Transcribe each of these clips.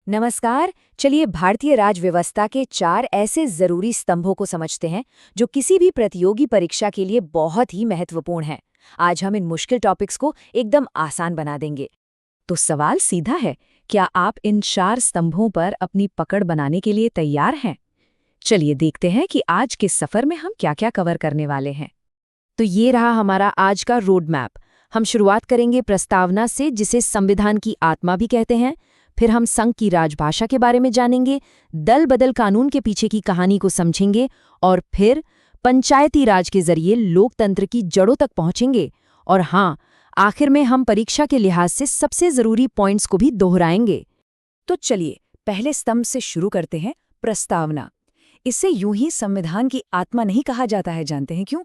नमस्कार। चलिए भारतीय राज व्यवस्था के 4 ऐसे जरूरी स्तंभों को समझते हैं जो किसी भी प्रतियोगी परीक्षा के लिए बहुत ही महत्वपूर्ण हैं। आज हम इन मुश्किल टॉपिक्स को एकदम आसान बना देंगे। तो सवाल सीधा है, क्या आप इन 4 स्तंभों पर अपनी पकड़ बनाने के लिए तैयार हैं? चलिए देखते हैं कि आज के सफर में हम क्या-क्या कवर करने वाले हैं। तो ये रहा हमारा आज का रोड मैप। हम शुरुआत करेंगे प्रस्तावना से, जिसे संविधान की आत्मा भी कहते हैं। फिर हम संघ की राजभाषा के बारे में जानेंगे, दल बदल कानून के पीछे की कहानी को समझेंगे और फिर पंचायती राज के जरिए लोकतंत्र की जड़ों तक पहुंचेंगे। और हाँ, आखिर में हम परीक्षा के लिहाज से सबसे जरूरी पॉइंट्स को भी दोहराएंगे। तो चलिए पहले स्तंभ से शुरू करते हैं, प्रस्तावना। इसे यूं ही संविधान की आत्मा नहीं कहा जाता है, जानते हैं क्यों?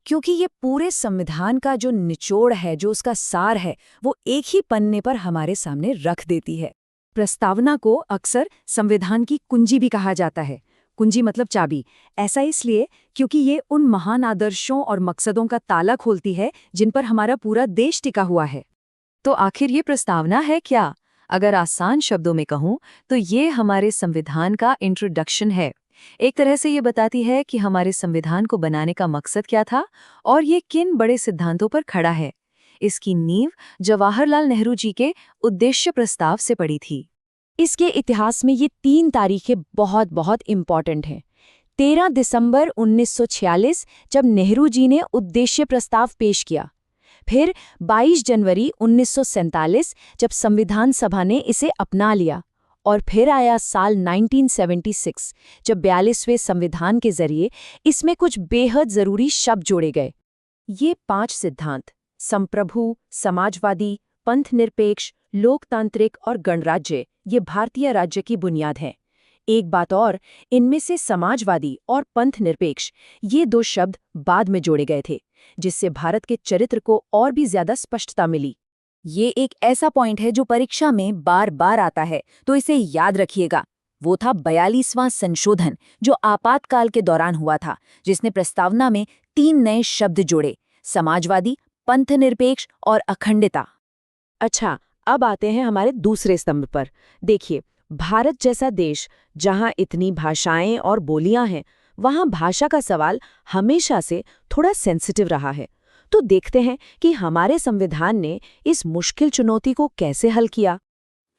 क्योंकि ये पूरे संविधान का जो निचोड़ है, जो उसका सार है, वो एक ही पन्ने पर हमारे सामने रख देती है। प्रस्तावना को अक्सर संविधान की कुंजी भी कहा जाता है। कुंजी मतलब चाबी। ऐसा इसलिए क्योंकि ये उन महान आदर्शों और मकसदों का ताला खोलती है जिन पर हमारा पूरा देश टिका हुआ है। तो आखिर ये प्रस्तावना है क्या? अगर आसान शब्दों में कहूँ तो ये हमारे संविधान का इंट्रोडक्शन है। एक तरह से ये बताती है कि हमारे संविधान को बनाने का मकसद क्या था और ये किन बड़े सिद्धांतों पर खड़ा है। इसकी नींव जवाहरलाल नेहरू जी के उद्देश्य प्रस्ताव से पड़ी थी। इसके इतिहास में ये 3 तारीखें बहुत बहुत इम्पॉर्टेंट हैं। 13 दिसंबर 1946 जब नेहरू जी ने उद्देश्य प्रस्ताव पेश किया। फिर 22 जनवरी 1947 जब संविधान सभा ने इसे अपना लिया। और फिर आया साल 1976 जब 42वें संविधान के जरिए इसमें कुछ बेहद जरूरी शब्द जोड़े गए। ये 5 सिद्धांत, संप्रभु, समाजवादी, पंथनिरपेक्ष, लोकतांत्रिक और गणराज्य, ये भारतीय राज्य की बुनियाद है। एक बात और, इनमें से समाजवादी और पंथनिरपेक्ष ये 2 शब्द बाद में जोड़े गए थे, जिससे भारत के चरित्र को और भी ज्यादा स्पष्टता मिली। ये एक ऐसा पॉइंट है जो परीक्षा में बार बार आता है, तो इसे याद रखिएगा। वो था 42वां संशोधन, जो आपातकाल के दौरान हुआ था, जिसने प्रस्तावना में 3 नए शब्द जोड़े, समाजवादी, पंथनिरपेक्ष और अखंडता। अच्छा, अब आते हैं हमारे दूसरे स्तंभ पर। देखिए, भारत जैसा देश जहां इतनी भाषाएं और बोलियां हैं, वहां भाषा का सवाल हमेशा से थोड़ा सेंसिटिव रहा है। तो देखते हैं कि हमारे संविधान ने इस मुश्किल चुनौती को कैसे हल किया।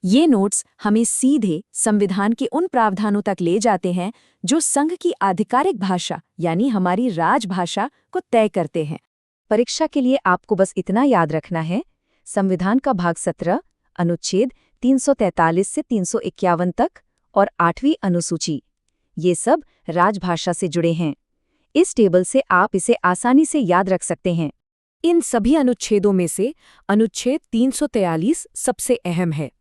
ये नोट्स हमें सीधे संविधान के उन प्रावधानों तक ले जाते हैं जो संघ की आधिकारिक भाषा यानी हमारी राजभाषा को तय करते हैं। परीक्षा के लिए आपको बस इतना याद रखना है, संविधान का भाग 17, अनुच्छेद 343 से 351 तक और 8वीं अनुसूची, ये सब राजभाषा से जुड़े हैं। इस टेबल से आप इसे आसानी से याद रख सकते हैं। इन सभी अनुच्छेदों में से अनुच्छेद 343 सबसे अहम है।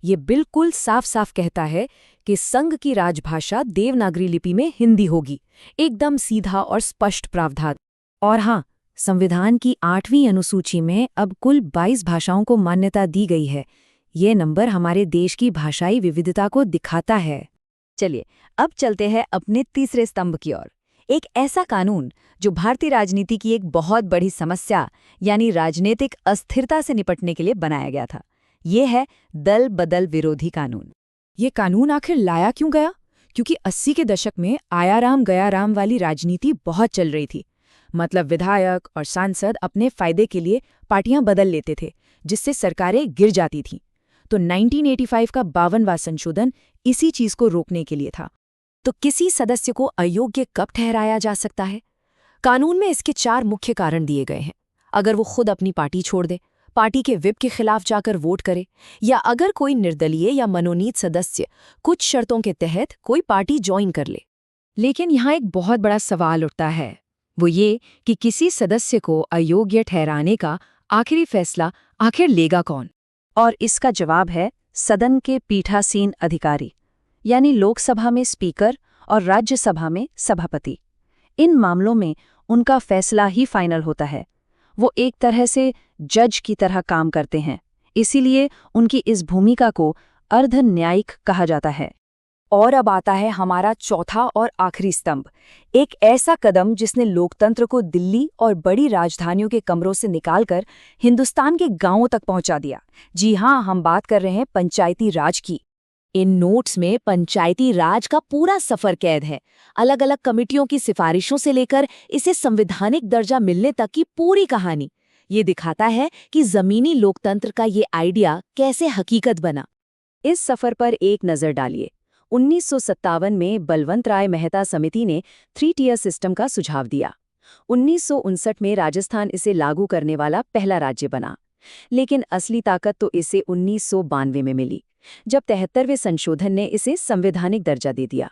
ये बिल्कुल साफ साफ कहता है कि संघ की राजभाषा देवनागरी लिपि में हिंदी होगी। एकदम सीधा और स्पष्ट प्रावधान। और हाँ, संविधान की 8वीं अनुसूची में अब कुल 22 भाषाओं को मान्यता दी गई है। ये नंबर हमारे देश की भाषाई विविधता को दिखाता है। चलिए अब चलते हैं अपने तीसरे स्तंभ की ओर। एक ऐसा कानून जो भारतीय राजनीति की एक बहुत बड़ी समस्या यानी राजनीतिक अस्थिरता से निपटने के लिए बनाया गया था। ये है दल बदल विरोधी कानून। ये कानून आखिर लाया क्यों गया? क्योंकि 80 के दशक में आया राम गया राम वाली राजनीति बहुत चल रही थी। मतलब विधायक और सांसद अपने फायदे के लिए पार्टियां बदल लेते थे, जिससे सरकारें गिर जाती थीं। तो 1985 का 52वां संशोधन इसी चीज को रोकने के लिए था। तो किसी सदस्य को अयोग्य कब ठहराया जा सकता है? कानून में इसके 4 मुख्य कारण दिए गए हैं। अगर वो खुद अपनी पार्टी छोड़ दे, पार्टी के व्हिप के खिलाफ जाकर वोट करे, या अगर कोई निर्दलीय या मनोनीत सदस्य कुछ शर्तों के तहत कोई पार्टी ज्वाइन कर ले। लेकिन यहाँ एक बहुत बड़ा सवाल उठता है, वो ये कि किसी सदस्य को अयोग्य ठहराने का आखिरी फैसला आखिर लेगा कौन? और इसका जवाब है सदन के पीठासीन अधिकारी, यानी लोकसभा में स्पीकर और राज्यसभा में सभापति। इन मामलों में उनका फैसला ही फाइनल होता है। वो एक तरह से जज की तरह काम करते हैं, इसीलिए उनकी इस भूमिका को अर्ध न्यायिक कहा जाता है। और अब आता है हमारा चौथा और आखिरी स्तंभ, एक ऐसा कदम जिसने लोकतंत्र को दिल्ली और बड़ी राजधानियों के कमरों से निकालकर हिंदुस्तान के गांवों तक पहुंचा दिया। जी हां, हम बात कर रहे हैं पंचायती राज की। इन नोट्स में पंचायती राज का पूरा सफर कैद है। अलग अलग कमिटियों की सिफारिशों से लेकर इसे संवैधानिक दर्जा मिलने तक की पूरी कहानी। ये दिखाता है कि जमीनी लोकतंत्र का ये आइडिया कैसे हकीकत बना। इस सफर पर एक नजर डालिए। 1957 में बलवंत राय मेहता समिति ने 3 टियर सिस्टम का सुझाव दिया। 1959 में राजस्थान इसे लागू करने वाला पहला राज्य बना। लेकिन असली ताकत तो इसे 1992 में मिली, जब 73वें संशोधन ने इसे संवैधानिक दर्जा दे दिया।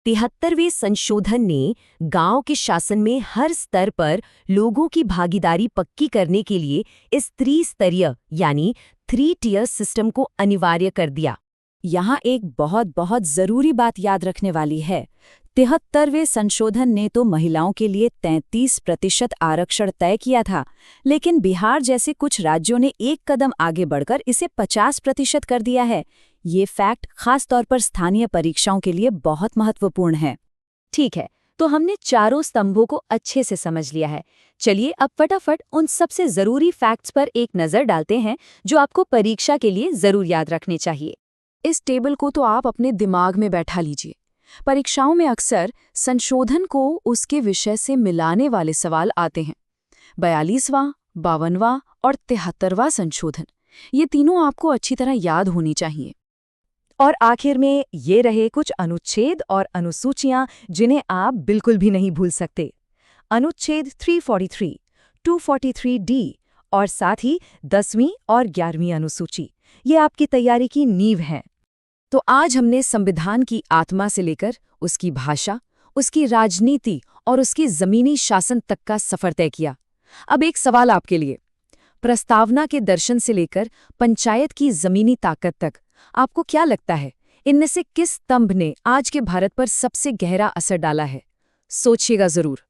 73वें संशोधन ने गांव के शासन में हर स्तर पर लोगों की भागीदारी पक्की करने के लिए इस त्रिस्तरीय यानी 3 टियर सिस्टम को अनिवार्य कर दिया। यहाँ एक बहुत बहुत जरूरी बात याद रखने वाली है। 73वें संशोधन ने तो महिलाओं के लिए 33% आरक्षण तय किया था, लेकिन बिहार जैसे कुछ राज्यों ने एक कदम आगे बढ़कर इसे 50% कर दिया है। ये फैक्ट खास तौर पर स्थानीय परीक्षाओं के लिए बहुत महत्वपूर्ण है। ठीक है, तो हमने चारों स्तंभों को अच्छे से समझ लिया है। चलिए अब फटाफट उन सबसे जरूरी फैक्ट्स पर एक नजर डालते हैं जो आपको परीक्षा के लिए जरूर याद रखने चाहिए। इस टेबल को तो आप अपने दिमाग में बैठा लीजिए। परीक्षाओं में अक्सर संशोधन को उसके विषय से मिलाने वाले सवाल आते हैं। 42वां, 52वां और 73वां संशोधन, ये तीनों आपको अच्छी तरह याद होनी चाहिए। और आखिर में ये रहे कुछ अनुच्छेद और अनुसूचियां जिन्हें आप बिल्कुल भी नहीं भूल सकते। अनुच्छेद 343, 243D और साथ ही 10वीं और 11वीं अनुसूची, ये आपकी तैयारी की नींव हैं। तो आज हमने संविधान की आत्मा से लेकर उसकी भाषा, उसकी राजनीति और उसकी जमीनी शासन तक का सफर तय किया। अब एक सवाल आपके लिए। प्रस्तावना के दर्शन से लेकर पंचायत की जमीनी ताकत तक, आपको क्या लगता है इनमें से किस स्तंभ ने आज के भारत पर सबसे गहरा असर डाला है? सोचिएगा जरूर।